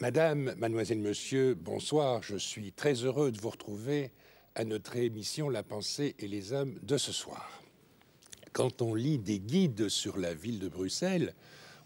Madame, mademoiselle, monsieur, bonsoir. Je suis très heureux de vous retrouver à notre émission La pensée et les hommes de ce soir. Quand on lit des guides sur la ville de Bruxelles,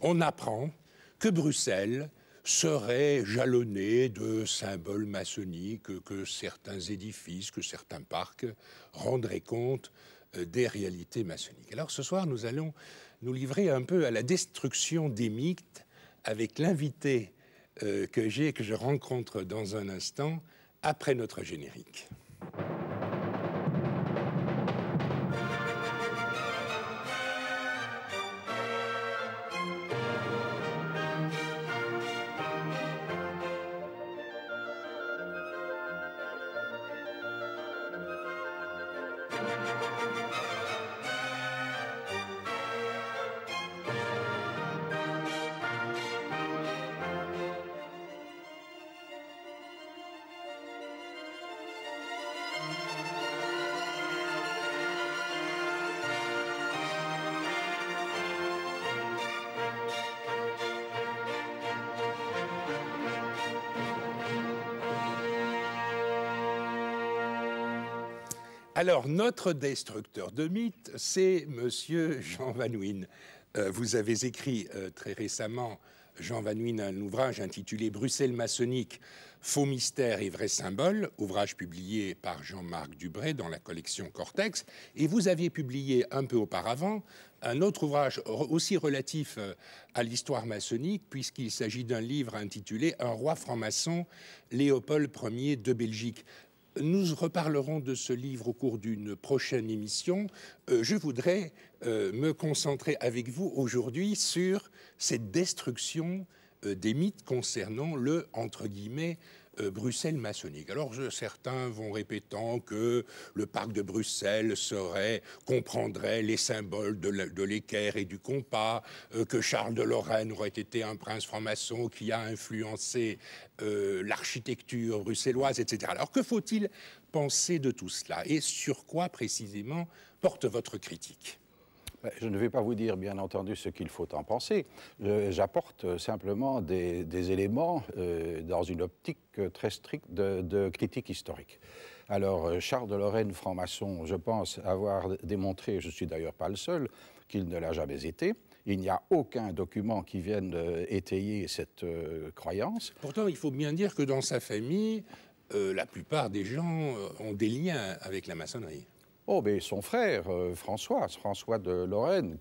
on apprend que Bruxelles serait jalonnée de symboles maçonniques, que certains édifices, que certains parcs rendraient compte des réalités maçonniques. Alors ce soir, nous allons nous livrer un peu à la destruction des mythes avec l'invité que je rencontre dans un instant après notre générique. Alors, notre destructeur de mythes, c'est Monsieur Jean Van Wijn. Vous avez écrit très récemment, Jean Van Wijn, un ouvrage intitulé « Bruxelles maçonnique, faux mystères et vrais symboles », ouvrage publié par Jean-Marc Dubray dans la collection Cortex. Et vous aviez publié un peu auparavant un autre ouvrage aussi relatif à l'histoire maçonnique, puisqu'il s'agit d'un livre intitulé « Un roi franc-maçon, Léopold Ier de Belgique ». Nous reparlerons de ce livre au cours d'une prochaine émission. Je voudrais me concentrer avec vous aujourd'hui sur cette destruction des mythes concernant le, entre guillemets, Bruxelles maçonnique. Alors certains vont répétant que le parc de Bruxelles comprendrait les symboles de l'équerre et du compas, que Charles de Lorraine aurait été un prince franc-maçon qui a influencé l'architecture bruxelloise, etc. Alors que faut-il penser de tout cela et sur quoi précisément porte votre critique ? Je ne vais pas vous dire, bien entendu, ce qu'il faut en penser. J'apporte simplement des éléments dans une optique très stricte de critique historique. Alors, Charles de Lorraine, franc-maçon, je pense avoir démontré, je ne suis d'ailleurs pas le seul, qu'il ne l'a jamais été. Il n'y a aucun document qui vienne étayer cette croyance. Pourtant, il faut bien dire que dans sa famille, la plupart des gens ont des liens avec la maçonnerie. Oh, mais son frère, François de Lorraine,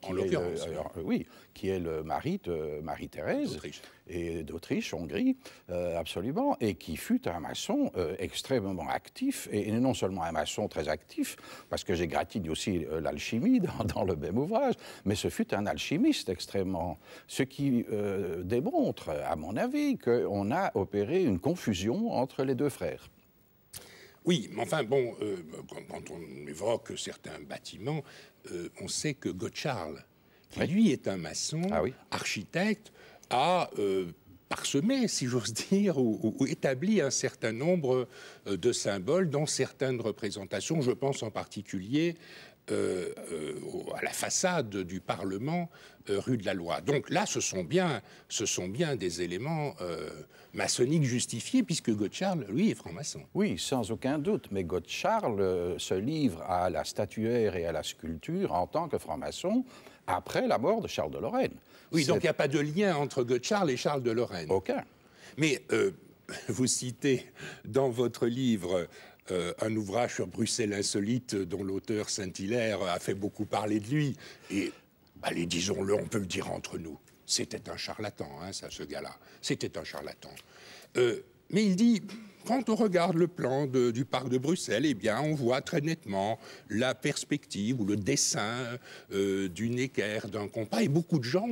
qui est le mari de Marie-Thérèse, et d'Autriche, Hongrie, absolument, et qui fut un maçon extrêmement actif, et non seulement un maçon très actif, parce que j'égratigne aussi l'alchimie dans le même ouvrage, mais ce fut un alchimiste extrêmement, ce qui démontre, à mon avis, qu'on a opéré une confusion entre les deux frères. Oui, mais enfin, bon, quand on évoque certains bâtiments, on sait que Gottschaal, qui lui est un maçon, architecte, a parsemé, si j'ose dire, ou établi un certain nombre de symboles dans certaines représentations. Je pense en particulier à la façade du Parlement rue de la Loi. Donc là, ce sont bien des éléments maçonniques justifiés, puisque Gottschaal, lui, est franc-maçon. Oui, sans aucun doute, mais Gottschaal se livre à la statuaire et à la sculpture en tant que franc-maçon après la mort de Charles de Lorraine. Oui, donc il n'y a pas de lien entre Gottschaal et Charles de Lorraine. Aucun. Mais vous citez dans votre livre un ouvrage sur Bruxelles insolite dont l'auteur Saint-Hilaire a fait beaucoup parler de lui. Et, allez, disons-le, on peut le dire entre nous, c'était un charlatan, hein, ça, ce gars-là. C'était un charlatan. Mais il dit, quand on regarde le plan du parc de Bruxelles, eh bien, on voit très nettement la perspective ou le dessin d'une équerre, d'un compas. Et beaucoup de gens,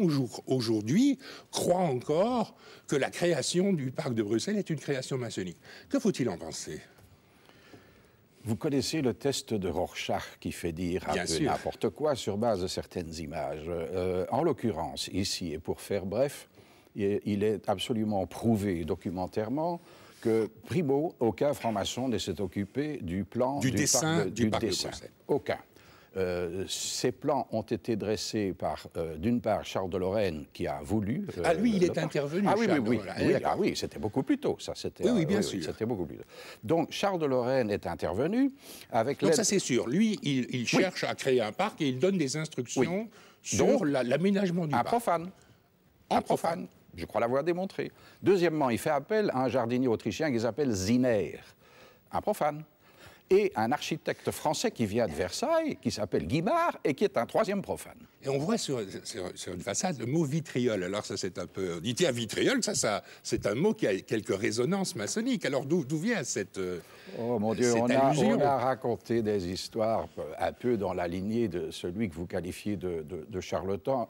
aujourd'hui, croient encore que la création du parc de Bruxelles est une création maçonnique. Que faut-il en penser ? Vous connaissez le test de Rorschach qui fait dire un peu n'importe quoi sur base de certaines images. En l'occurrence, ici, et pour faire bref, il est absolument prouvé documentairement que, primo, aucun franc-maçon ne s'est occupé du plan du dessin du parc de Bruxelles. Aucun. Ces plans ont été dressés par, d'une part, Charles de Lorraine, qui a voulu... lui, il est intervenu. Ah oui, c'était beaucoup plus tôt. Ça, oui, bien sûr. C'était beaucoup plus tôt. Donc, Charles de Lorraine est intervenu avec... Donc ça, c'est sûr. Lui, il cherche à créer un parc et il donne des instructions sur l'aménagement du parc. Un profane. Je crois l'avoir démontré. Deuxièmement, il fait appel à un jardinier autrichien qui s'appelle Zinner, un profane. Et un architecte français qui vient de Versailles, qui s'appelle Guimard, et qui est un troisième profane. Et on voit sur une façade le mot vitriol. Alors ça, c'est un peu... On dit, tiens, vitriol, ça c'est un mot qui a quelques résonances maçonniques. Alors d'où vient cette Oh mon Dieu, on a raconté des histoires un peu dans la lignée de celui que vous qualifiez de charlatan,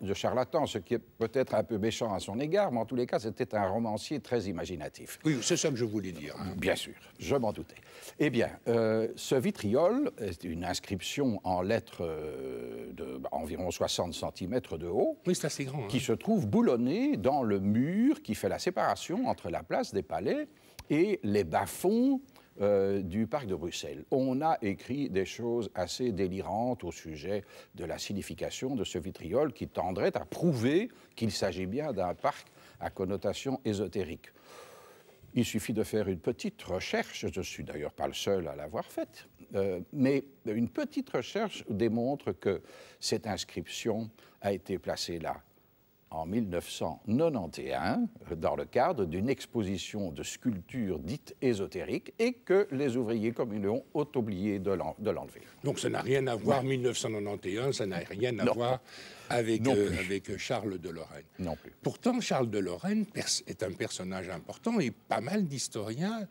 ce qui est peut-être un peu méchant à son égard, mais en tous les cas, c'était un romancier très imaginatif. Oui, c'est ça que je voulais dire. Bien sûr, je m'en doutais. Eh bien, ce vitriol est une inscription en lettres d'environ 60 cm de haut. Oui, c'est assez grand. Qui se trouve boulonné dans le mur qui fait la séparation entre la place des Palais et les bas-fonds du parc de Bruxelles. On a écrit des choses assez délirantes au sujet de la signification de ce vitriol qui tendrait à prouver qu'il s'agit bien d'un parc à connotation ésotérique. Il suffit de faire une petite recherche, je ne suis d'ailleurs pas le seul à l'avoir faite, mais une petite recherche démontre que cette inscription a été placée là en 1991 dans le cadre d'une exposition de sculptures dites ésotériques et que les ouvriers communaux ont oublié de l'enlever. Donc ça n'a rien à voir, 1991, ça n'a rien à voir avec Charles de Lorraine. Non plus. Pourtant, Charles de Lorraine est un personnage important et pas mal d'historiens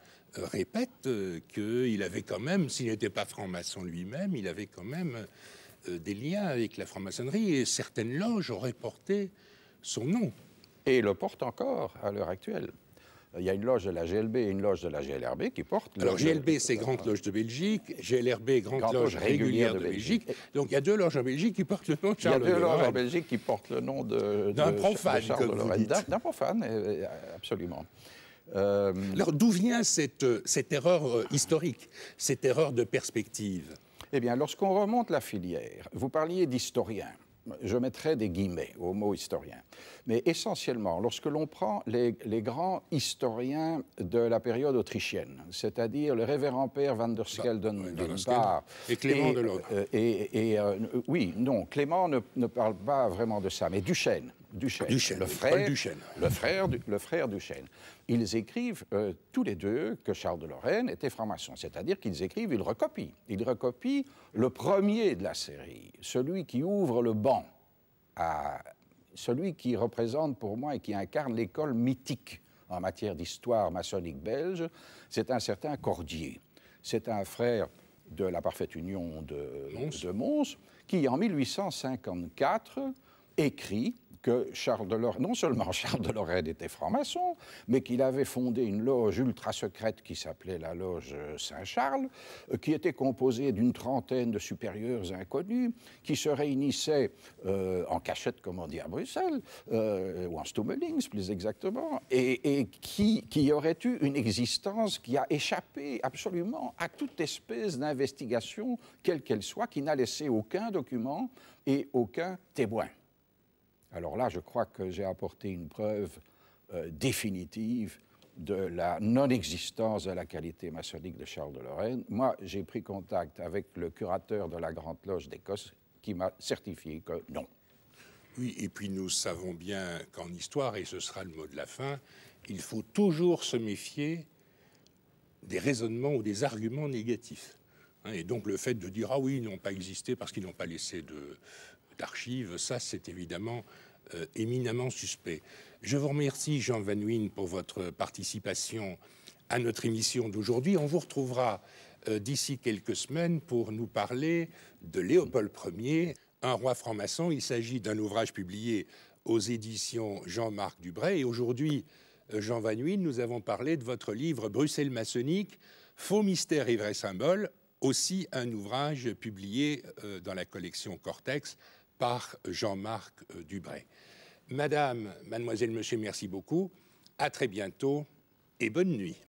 répètent qu'il avait quand même, s'il n'était pas franc-maçon lui-même, il avait quand même des liens avec la franc-maçonnerie et certaines loges auraient porté son nom. Et le porte encore à l'heure actuelle. Il y a une loge de la GLB et une loge de la GLRB qui portent... Alors GLB, c'est Grande Loge de Belgique, GLRB, Grande Loge régulière de Belgique. Donc il y a deux loges en Belgique qui portent le nom de Charles de Lorraine. Il y a deux loges en Belgique qui portent le nom d'un profane, Charles de Lorraine. D'un profane, absolument. Alors d'où vient cette erreur historique, cette erreur de perspective? Eh bien, lorsqu'on remonte la filière, vous parliez d'historiens. Je mettrai des guillemets au mot historien. Mais essentiellement, lorsque l'on prend les grands historiens de la période autrichienne, c'est-à-dire le révérend père van der Skelden d'une part... Et Clément de l'autre. Oui, non, Clément ne parle pas vraiment de ça, mais Duchesne, le frère Duchesne. Ils écrivent tous les deux que Charles de Lorraine était franc-maçon, c'est-à-dire qu'ils écrivent, ils recopient. Ils recopient le premier de la série, celui qui ouvre le banc, celui qui représente pour moi et qui incarne l'école mythique en matière d'histoire maçonnique belge, c'est un certain Cordier. C'est un frère de la Parfaite Union de Mons, qui en 1854 écrit que non seulement Charles de Lorraine était franc-maçon, mais qu'il avait fondé une loge ultra-secrète qui s'appelait la loge Saint-Charles, qui était composée d'une trentaine de supérieurs inconnus, qui se réunissaient en cachette, comme on dit à Bruxelles, ou en stummelings plus exactement, et qui aurait eu une existence qui a échappé absolument à toute espèce d'investigation, quelle qu'elle soit, qui n'a laissé aucun document et aucun témoin. Alors là, je crois que j'ai apporté une preuve définitive de la non-existence de la qualité maçonnique de Charles de Lorraine. Moi, j'ai pris contact avec le curateur de la Grande Loge d'Écosse qui m'a certifié que non. Oui, et puis nous savons bien qu'en histoire, et ce sera le mot de la fin, il faut toujours se méfier des raisonnements ou des arguments négatifs. Et donc le fait de dire « Ah oui, ils n'ont pas existé parce qu'ils n'ont pas laissé d'archives », ça c'est évidemment éminemment suspect. Je vous remercie Jean Van Wijn pour votre participation à notre émission d'aujourd'hui. On vous retrouvera d'ici quelques semaines pour nous parler de Léopold Ier, un roi franc-maçon. Il s'agit d'un ouvrage publié aux éditions Jean-Marc Dubray. Et aujourd'hui, Jean Van Wijn, nous avons parlé de votre livre Bruxelles maçonnique, faux mystères et vrais symboles, aussi un ouvrage publié dans la collection Cortex par Jean-Marc Dubray. Madame, mademoiselle, monsieur, merci beaucoup. À très bientôt et bonne nuit.